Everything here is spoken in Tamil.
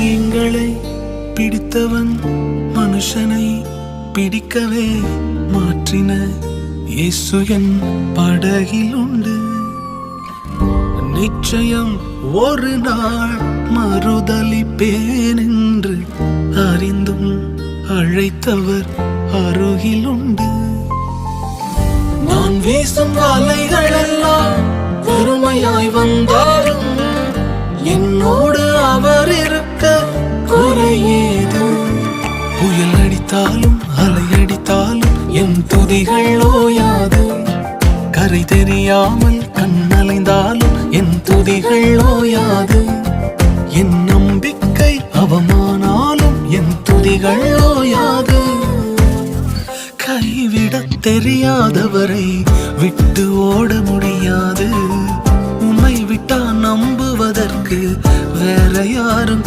மீன்களை பிடித்தவன் மனுஷனை பிடிக்கவே மாற்றின இயேசு என் படகில் உண்டு. நிச்சயம் ஒரு நாள் மறுதலிப்பேன் என்று அறிந்தும் அழைத்தவர் அருகில் உண்டு. நான் வீசும் வலைகள் எல்லாம் பெருமையாய் வந்தாலும் என்னோடு அவர் இருக்க குறையேது. புயல் அடித்தாலும் அலை அடித்தாலும் என் துதிகள் ஓயாது. கரை தெரியாமல் கண்ணலைந்தாலும் என் துதிகள் ஓயாது. என் நம்பிக்கை அவமானாலும் என் துதிகள் ஓயாது. கைவிடத் தெரியாதவரை விட்டு ஓட முடியாது. உம்மை விட்டா நம்புவதற்கு வேற யாரும்